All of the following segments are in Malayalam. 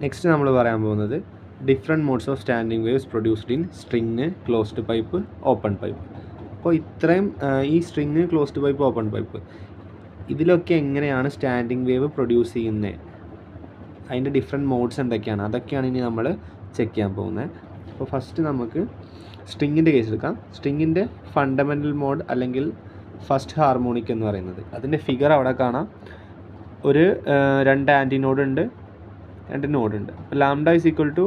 നെക്സ്റ്റ് നമ്മൾ പറയാൻ പോകുന്നത് different modes of standing waves produced in string, closed pipe, open pipe. അപ്പോൾ ഇത്രയും ഈ string, closed pipe, open pipe ഇതിലൊക്കെ എങ്ങനെയാണ് സ്റ്റാൻഡിങ് വേവ് പ്രൊഡ്യൂസ് ചെയ്യുന്നത്, അതിൻ്റെ ഡിഫറെൻറ്റ് മോഡ്സ് എന്തൊക്കെയാണ്, അതൊക്കെയാണ് ഇനി നമ്മൾ ചെക്ക് ചെയ്യാൻ പോകുന്നത്. അപ്പോൾ ഫസ്റ്റ് നമുക്ക് സ്ട്രിങ്ങിൻ്റെ കേസ് എടുക്കാം. സ്ട്രിങ്ങിൻ്റെ ഫണ്ടമെൻ്റൽ മോഡ് അല്ലെങ്കിൽ ഫസ്റ്റ് ഹാർമോണിക് എന്ന് പറയുന്നത്, അതിൻ്റെ ഫിഗർ അവിടെ കാണാം. ഒരു 2 ആൻറ്റി നോഡുണ്ട്, 2 നോഡുണ്ട്. അപ്പോൾ lambda is equal to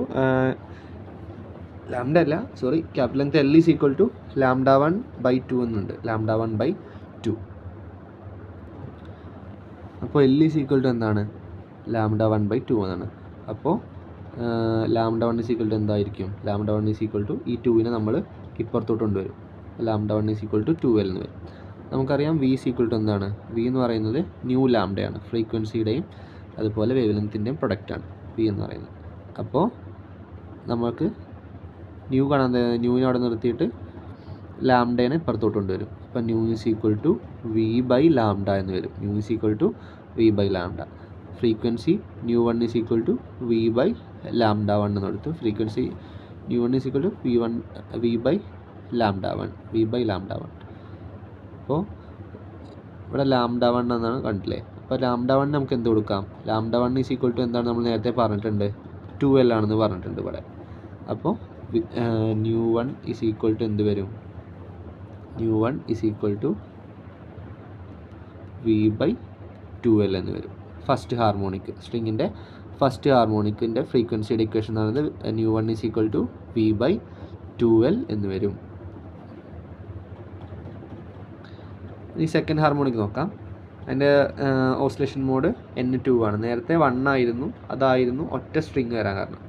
capital length L is equal to lambda 1/2 എന്നുണ്ട്, ലാംഡ 1/2. അപ്പോൾ L ഈസ് ഈക്വൽ ടു എന്താണ്, ലാംഡ 1/2 എന്നാണ്. അപ്പോൾ ലാംഡ 1 ഈസ് ഈക്വൽ ടു എന്തായിരിക്കും, ലാംഡ 1 ഈസ് ഈക്വൽ ടു ഈ 2നെ നമ്മൾ ഇപ്പുറത്തോട്ട് കൊണ്ടുവരും. Lambda 1 is equal to 2L എന്ന് വരും. നമുക്കറിയാം V ഈസ് ഈക്വൽ ടു എന്താണ്, V എന്ന് പറയുന്നത് ന്യൂ ലാംഡയാണ്, ഫ്രീക്വൻസിയുടെയും അതുപോലെ വേവ് ലെങ്ത്തിൻ്റെയും പ്രൊഡക്റ്റാണ് V എന്ന് പറയുന്നത്. അപ്പോൾ നമുക്ക് ന്യൂ കാണാൻ, ന്യൂവിനെ അവിടെ നിർത്തിയിട്ട് ലാംഡേനെ ഇപ്പുറത്തോട്ട് കൊണ്ടുവരും. അപ്പോൾ ന്യൂ ഈസ് ഈക്വൽ ടു V/ലാംഡ എന്ന് വരും. ന്യൂ ഈസ് ഈക്വൽ ടു V/ലാംഡ. ഫ്രീക്വൻസി ന്യൂ1 ഈസ് ഈക്വൽ ടു V/ലാംഡ 1 എന്ന് എടുത്തു. ഫ്രീക്വൻസി ന്യൂ1 ഈസ് ഈക്വൽ ടു V/ലാംഡ 1. അപ്പോൾ ഇവിടെ ലാംഡ 1 എന്നാണ് കണ്ടില്ലേ. അപ്പോൾ ലാംഡ 1 നമുക്ക് എന്ത് കൊടുക്കാം, ലാംഡ 1 ഈസ് ഈക്വൽ ടു എന്താണ് നമ്മൾ നേരത്തെ പറഞ്ഞിട്ടുണ്ട്, 2L ആണെന്ന് പറഞ്ഞിട്ടുണ്ട് ഇവിടെ. അപ്പോൾ ന്യൂ1 ഈസ് ഈക്വൽ ടു എന്ത് വരും, ന്യൂ1 ഈസ് ഈക്വൽ ടു V/2L എന്ന് വരും. ഫസ്റ്റ് ഹാർമോണിക്, സ്ട്രിങ്ങിൻ്റെ ഫസ്റ്റ് ഹാർമോണിക്കിൻ്റെ ഫ്രീക്വൻസിയുടെ ഇക്വേഷൻ എന്ന് പറയുന്നത് ന്യൂ1 ഈസ് ഈക്വൽ ടു V/2L എന്ന് വരും. ഇനി സെക്കൻഡ് ഹാർമോണിക് നോക്കാം. അതിൻ്റെ ഓസിലേഷൻ മോഡ് N2 ആണ്. നേരത്തെ 1 ആയിരുന്നു, അതായിരുന്നു ഒറ്റ സ്ട്രിങ് വരാൻ കാരണം,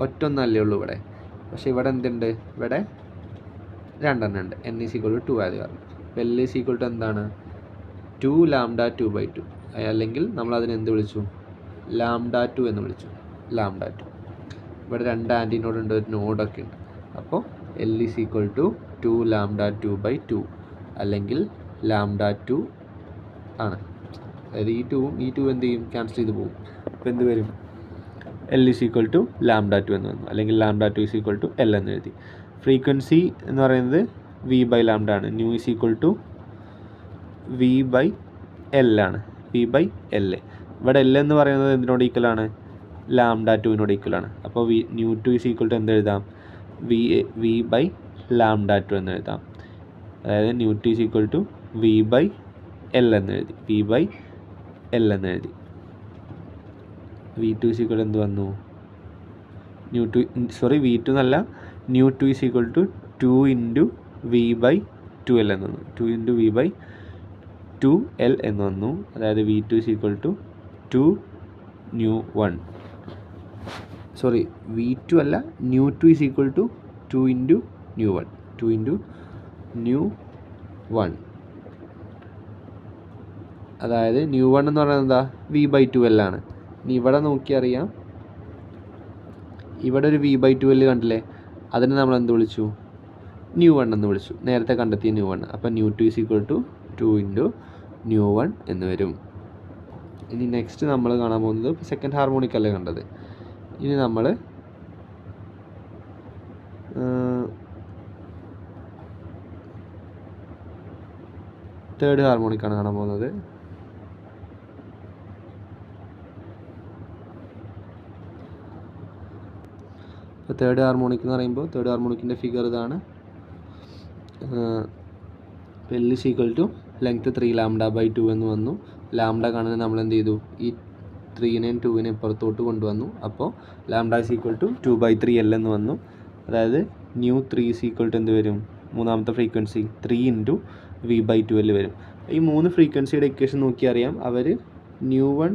ഒറ്റ ഒന്നല്ലേ ഉള്ളൂ ഇവിടെ. പക്ഷേ ഇവിടെ എന്തുണ്ട്, ഇവിടെ 2 എണ്ണം ഉണ്ട്. N ഈസ് ഈക്വൽ ടു 2 ആയത് കാരണം. L ഈസ് ഈക്വൽ ടു എന്താണ്, 2 ലാംഡ 2/2, അല്ലെങ്കിൽ നമ്മളതിനെ എന്ത് വിളിച്ചു, ലാംഡ 2 എന്ന് വിളിച്ചു, ലാംഡ 2. ഇവിടെ 2 ആൻറ്റി നോഡ് ഉണ്ട്, ഒരു നോഡൊക്കെ ഉണ്ട്. അപ്പോൾ L is equal to 2 lambda 2/2 അല്ലെങ്കിൽ ലാംഡ 2 ആണ്. അതായത് ഈ 2 എന്ത് ചെയ്യും, ക്യാൻസൽ ചെയ്ത് പോകും. അപ്പോൾ എന്ത് വരും, L is equal to lambda 2 എന്ന് വന്നു, അല്ലെങ്കിൽ lambda 2 is equal to L എന്ന് എഴുതി. ഫ്രീക്വൻസി എന്ന് പറയുന്നത് V/ലാംഡ ആണ്. New is equal to V/L ആണ്, V/L. ഇവിടെ L എന്ന് പറയുന്നത് എന്തിനോട് ഈക്വലാണ്, ലാംഡ 2വിനോട് ഈക്വലാണ്. അപ്പോൾ ന്യൂ2 ഈസ് ഈക്വൽ ടു എന്ത് എഴുതാം, V/ലാംഡ 2 എന്ന് എഴുതാം. അതായത് ന്യൂ2 ഈസ് ഈക്വൽ ടു V/L എന്ന് എഴുതി, V/L എന്ന് എഴുതി. V2 ഈസ് ഈക്വൽ എന്ത് വന്നു, V2 എന്നല്ല, ന്യൂ2 is equal to 2 into V/2L എന്ന് വന്നു, 2 ഇൻറ്റു V/2L എന്ന് വന്നു. അതായത് V2 ഈസ് ഈക്വൽ ടു 2 ന്യൂ1, V2 അല്ല, ന്യൂ2 ഈസ് ഈക്വൽ ടു 2 ഇൻറ്റു ന്യൂ1, 2 ഇൻറ്റു ന്യൂ1. അതായത് ന്യൂ1 എന്ന് പറയുന്നത് എന്താ, V/2L ആണ്. ഇനി ഇവിടെ നോക്കിയറിയാം, ഇവിടെ ഒരു V/2L കണ്ടില്ലേ, അതിനെ നമ്മൾ എന്ത് വിളിച്ചു, ന്യൂ1 എന്ന് വിളിച്ചു, നേരത്തെ കണ്ടെത്തിയ ന്യൂ1. അപ്പോൾ ന്യൂ2 ഈസ് ഈക്വൽ ടു 2 ഇൻറ്റു ന്യൂ1 എന്ന് വരും. ഇനി നെക്സ്റ്റ് നമ്മൾ കാണാൻ പോകുന്നത് സെക്കൻഡ് ഹാർമോണിക് അല്ലേ കണ്ടത്. ഇനി നമ്മൾ തേർഡ് ഹാർമോണിക്കാണ് കാണാൻ പോകുന്നത്. ഇപ്പോൾ തേർഡ് ഹാർമോണിക് എന്ന് പറയുമ്പോൾ തേർഡ് ഹാർമോണിക്കിൻ്റെ ഫിഗർ ഇതാണ്. L is equal to length 3 lambda എന്ന് വന്നു. ലാംഡ കാണുന്നത് നമ്മൾ എന്ത് ചെയ്തു, ഈ 3നെയും 2വിനെയും ഇപ്പുറത്തോട്ട് കൊണ്ടുവന്നു. അപ്പോൾ lambda is equal to 2/3L എന്ന് വന്നു. അതായത് ന്യൂ3 ഈസ് ഈക്വൽ ടു എന്ത് വരും, മൂന്നാമത്തെ ഫ്രീക്വൻസി 3 ഇൻറ്റു V/2L വരും. ഈ 3 ഫ്രീക്വൻസിയുടെ ഇക്വേഷൻ നോക്കിയാൽ അറിയാം, അവർ ന്യൂ1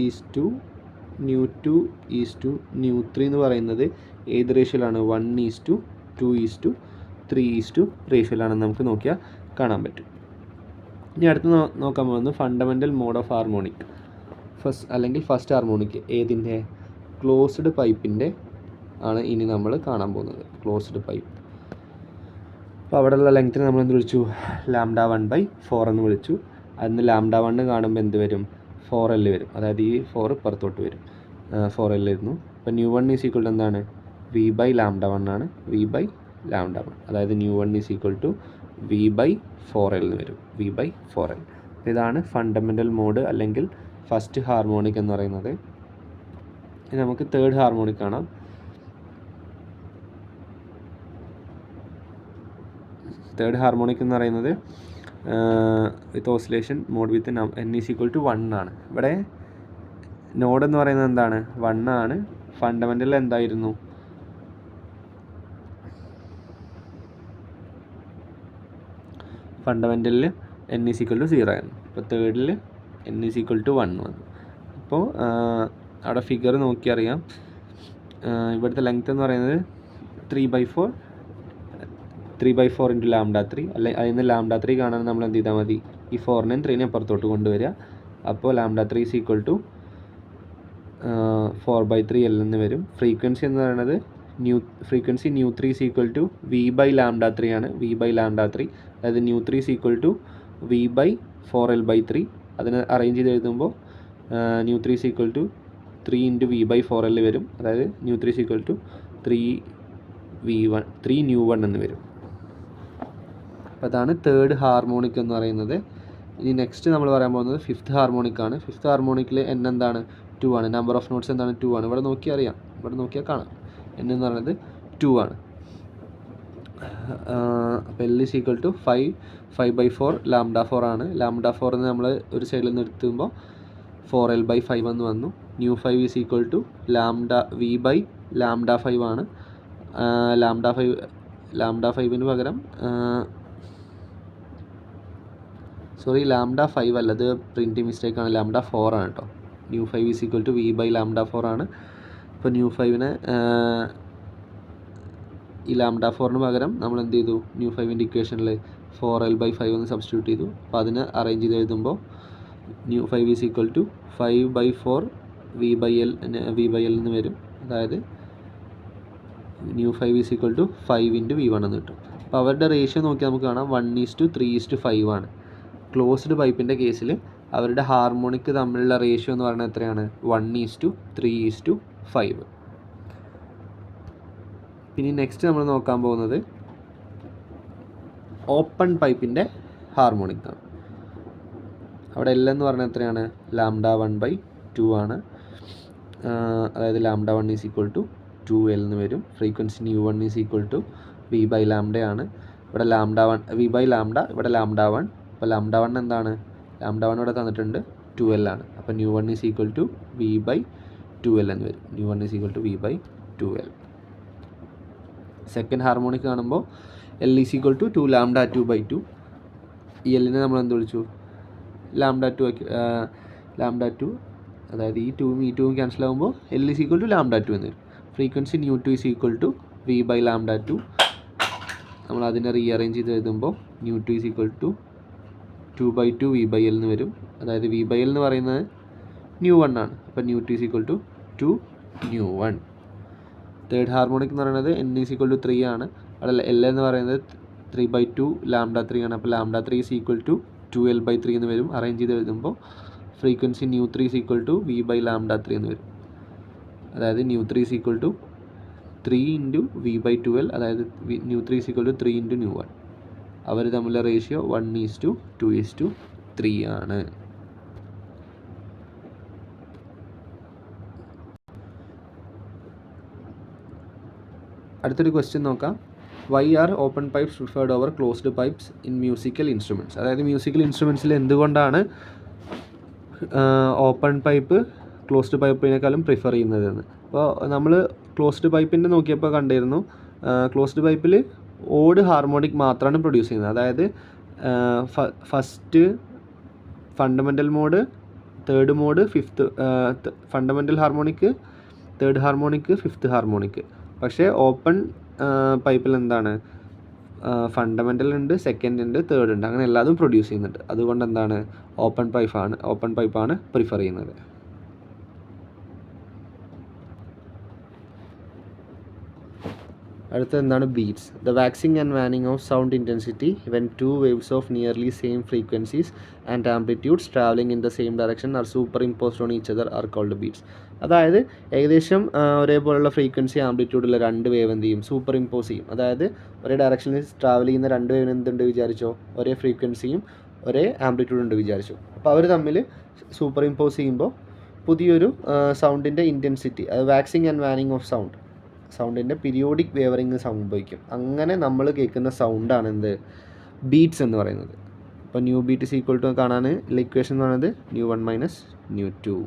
ഈസ് ടു ന്യൂ2 ഈസ് ടു ന്യൂ3 എന്ന് പറയുന്നത് ഏത് റേഷ്യോയിലാണ്, 1:2:3 റേഷ്യോയിലാണെന്ന് നമുക്ക് നോക്കിയാൽ കാണാൻ പറ്റും. ഇനി അടുത്ത് നോക്കാൻ പോകുന്നത് fundamental mode of harmonic first harmonic ഏതിൻ്റെ, ക്ലോസ്ഡ് പൈപ്പിൻ്റെ ആണ് ഇനി നമ്മൾ കാണാൻ പോകുന്നത്. Closed pipe. അപ്പോൾ അവിടെയുള്ള ലെങ്ത്തിനെ നമ്മൾ എന്ത് വിളിച്ചു, ലാംഡ 1/4 എന്ന് വിളിച്ചു. അതിന് ലാംഡ 1 കാണുമ്പോൾ എന്ത് വരും, 4L വരും. അതായത് ഈ 4 പുറത്തോട്ട് വരും. 4L ആയിരുന്നു. അപ്പോൾ ന്യൂ 1 ഈസ് ഈക്വൽ ടു എന്താണ്, V ബൈ ലാംഡ 1 ആണ്, V ബൈ ലാംഡ 1. അതായത് nu 1 is equal to V by 4L എന്ന് വരും, V ബൈ 4L. ഇതാണ് ഫണ്ടമെൻ്റൽ മോഡ് അല്ലെങ്കിൽ ഫസ്റ്റ് ഹാർമോണിക് എന്ന് പറയുന്നത്. ഇനി നമുക്ക് തേർഡ് ഹാർമോണിക് കാണാം. തേർഡ് ഹാർമോണിക് എന്ന് പറയുന്നത് with oscillation mode with n is equal to 1 ആണ്. ഇവിടെ നോഡ് എന്ന് പറയുന്നത് എന്താണ്, 1 ആണ്. ഫണ്ടമെൻ്റൽ എന്തായിരുന്നു, ഫണ്ടമെൻ്റലിൽ n ഈസ് ഈക്വൽ ടു 0 ആയിരുന്നു. അപ്പോൾ തേർഡിൽ n ഈസ് ഈക്വൽ ടു 1 വന്നു. അപ്പോൾ അവിടെ ഫിഗർ നോക്കിയറിയാം, ഇവിടുത്തെ ലെങ്ത് എന്ന് പറയുന്നത് 3/4 ഇൻറ്റു ലാംഡ 3. അല്ലെ അതിൽ നിന്ന് ലാംഡ 3 കാണാൻ നമ്മൾ എന്ത് ചെയ്താൽ മതി, ഈ 4നെയും 3നെയും അപ്പുറത്തോട്ട് കൊണ്ടുവരിക. അപ്പോൾ lambda 3 is equal to 4/3L എന്ന് വരും. ഫ്രീക്വൻസി എന്ന് പറയുന്നത് frequency nu 3 is equal to V by lambda 3 ആണ്, V ബൈ ലാംഡ 3. അതായത് nu 3 is equal to V by 4L/3. അതിനെ അറേഞ്ച് ചെയ്ത് എഴുതുമ്പോൾ nu 3 is equal to 3 into V by 4L വരും. അതായത് nu 3 is equal to 3 nu 1 എന്ന് വരും. അപ്പോൾ അതാണ് തേർഡ് ഹാർമോണിക് എന്ന് പറയുന്നത്. ഇനി നെക്സ്റ്റ് നമ്മൾ പറയാൻ പോകുന്നത് ഫിഫ്ത്ത് ഹാർമോണിക് ആണ്. ഫിഫ്ത്ത് ഹാർമോണിക്കിൽ n എന്താണ്, 2 ആണ്. നമ്പർ ഓഫ് നോട്ട്സ് എന്താണ്, 2 ആണ്. ഇവിടെ നോക്കിയാൽ അറിയാം, ഇവിടെ നോക്കിയാൽ കാണാം n എന്ന് പറയുന്നത് 2 ആണ്. അപ്പോൾ L is equal to 5/4 lambda 4 ആണ്. ലാംഡ 4 നമ്മൾ ഒരു സൈഡിൽ നിന്ന് എടുത്തുമ്പോൾ 4L/5 എന്ന് വന്നു. Nu 5 is equal to V by lambda 5 ആണ്. ലാംഡ 5ന് പകരം ലാംഡ 5 അല്ല, ഇത് പ്രിൻറ്റിംഗ് മിസ്റ്റേക്ക് ആണ്, ലാംഡ 4 ആണ് കേട്ടോ. Nu 5 is equal to V by lambda 4 ആണ്. ഇപ്പോൾ ന്യൂ 5നെ ഈ ലാംഡ 4ന് പകരം നമ്മൾ എന്ത് ചെയ്തു, ന്യൂ 5ൻ്റെ ഇക്വേഷനിൽ 4L/5 എന്ന് സബ്സ്റ്റിറ്റ്യൂട്ട് ചെയ്തു. അപ്പോൾ അതിനെ അറേഞ്ച് ചെയ്ത് എഴുതുമ്പോൾ nu 5 is equal to 5/4 V by L എന്ന് വരും. അതായത് nu 5 is equal to 5 into V1 എന്ന് കിട്ടും. അപ്പോൾ അവരുടെ റേഷ്യോ നോക്കിയാൽ നമുക്ക് കാണാം 1:3:5 ആണ്. ക്ലോസ്ഡ് പൈപ്പിൻ്റെ കേസിൽ അവരുടെ ഹാർമോണിക് തമ്മിലുള്ള റേഷ്യോ എന്ന് പറയുന്നത് എത്രയാണ്, 1:3:5. പിന്നെ നെക്സ്റ്റ് നമ്മൾ നോക്കാൻ പോകുന്നത് ഓപ്പൺ പൈപ്പിൻ്റെ ഹാർമോണിക് ആണ്. അവിടെ L എന്ന് പറയുന്നത് എത്രയാണ്, ലാംഡ 1/2 ആണ്. അതായത് lambda 1 is equal to 2L എന്ന് വരും. Frequency nu 1 is equal to V by lambda ആണ്. ഇവിടെ ലാംഡ 1 V ബൈ ലാംഡ, ഇവിടെ ലാംഡ 1. അപ്പോൾ ലാംഡ 1 എന്താണ്, ലാംഡ 1 ഇവിടെ തന്നിട്ടുണ്ട് 2L ആണ്. അപ്പോൾ nu 1 is equal to V by 2L എന്ന് വരും. Nu 1 is equal to V by 2L. Second harmonic കാണുമ്പോൾ L is equal to 2 lambda 2/2. ഈ Lനെ നമ്മൾ എന്ത് വിളിച്ചു, ലാംഡ 2. അതായത് ഈ 2ഉം ഈ 2ഉം ക്യാൻസൽ ആകുമ്പോൾ L is equal to lambda 2 എന്ന് വരും. Frequency nu 2 is equal to V by lambda 2. നമ്മൾ അതിനെ റീഅറേഞ്ച് ചെയ്ത് എഴുതുമ്പോൾ nu 2 is equal to 2/2 V by L എന്ന് വരും. അതായത് V ബൈ L എന്ന് പറയുന്നത് ന്യൂ 1 ആണ്. അപ്പോൾ nu 2 is equal to 2 nu 1. Third harmonic എന്ന് പറയുന്നത് n ഈസ് ഈക്വൽ ടു 3 ആണ്. അവിടെ L എന്ന് പറയുന്നത് 3/2 ലാംഡ 3 ആണ്. അപ്പോൾ lambda 3 is equal to 2L/3 എന്ന് വരും. അറേഞ്ച് ചെയ്ത് എഴുതുമ്പോൾ frequency nu 3 is equal to V by lambda 3 എന്ന് വരും. അതായത് nu 3 is equal to 3 into V by 2L. അതായത് nu 3 is equal to 3 into nu 1. അവർ തമ്മിലുള്ള റേഷ്യോ 1:2:3 ആണ്. അടുത്തൊരു ക്വസ്റ്റ്യൻ നോക്കാം. Why are open pipes preferred over closed pipes in musical instruments? അതായത് മ്യൂസിക്കൽ ഇൻസ്ട്രുമെൻറ്റ്സിൽ എന്തുകൊണ്ടാണ് ഓപ്പൺ പൈപ്പ് ക്ലോസ്ഡ് പൈപ്പിനേക്കാളും പ്രിഫർ ചെയ്യുന്നതെന്ന്. അപ്പോൾ നമ്മൾ ക്ലോസ്ഡ് പൈപ്പിൻ്റെ നോക്കിയപ്പോൾ കണ്ടിരുന്നു, ക്ലോസ്ഡ് പൈപ്പിൽ ഓഡ് ഹാർമോണിക് മാത്രമാണ് പ്രൊഡ്യൂസ് ചെയ്യുന്നത്. അതായത് first fundamental mode, third mode, fifth fundamental harmonic, third harmonic, fifth harmonic. പക്ഷേ ഓപ്പൺ പൈപ്പിൽ എന്താണ്, ഫണ്ടമെൻ്റൽ ഉണ്ട്, സെക്കൻഡ് ഉണ്ട്, തേർഡ് ഉണ്ട്, അങ്ങനെ എല്ലാതും പ്രൊഡ്യൂസ് ചെയ്യുന്നുണ്ട്. അതുകൊണ്ട് എന്താണ്, ഓപ്പൺ പൈപ്പാണ് പ്രിഫർ ചെയ്യുന്നത്. അടുത്ത എന്താണ് beats? The waxing and waning of sound intensity when two waves of nearly same frequencies and amplitudes travelling in the same direction are superimposed on each other are called beats. അതായത് ഏകദേശം ഒരേപോലുള്ള ഫ്രീക്വൻസി ആംപ്ലിറ്റ്യൂഡുള്ള രണ്ട് വേവ് എന്ത് ചെയ്യും? സൂപ്പർ ഇമ്പോസ് ചെയ്യും. അതായത് ഒരേ ഡയറക്ഷനിൽ ട്രാവൽ ചെയ്യുന്ന രണ്ട് വേവിന് എന്തുണ്ട് വിചാരിച്ചോ? ഒരേ ഫ്രീക്വൻസിയും ഒരേ ആംപ്ലിറ്റ്യൂഡ് ഉണ്ട് വിചാരിച്ചു. അപ്പോൾ അവർ തമ്മിൽ സൂപ്പർ ഇമ്പോസ് ചെയ്യുമ്പോൾ പുതിയൊരു സൗണ്ടിൻ്റെ ഇൻറ്റൻസിറ്റി, അത് വാക്സിങ് ആൻഡ് വാനിങ് ഓഫ് സൗണ്ടിൻ്റെ പീരിയോഡിക് വേവറിങ് സംഭവിക്കും. അങ്ങനെ നമ്മൾ കേൾക്കുന്ന സൗണ്ടാണ് എന്ത്? ബീറ്റ്സ് എന്ന് പറയുന്നത്. അപ്പോൾ nu beat is equal to കാണാൻ ഇക്വേഷൻ എന്ന് പറയുന്നത് ന്യൂ 1 - ന്യൂ 2.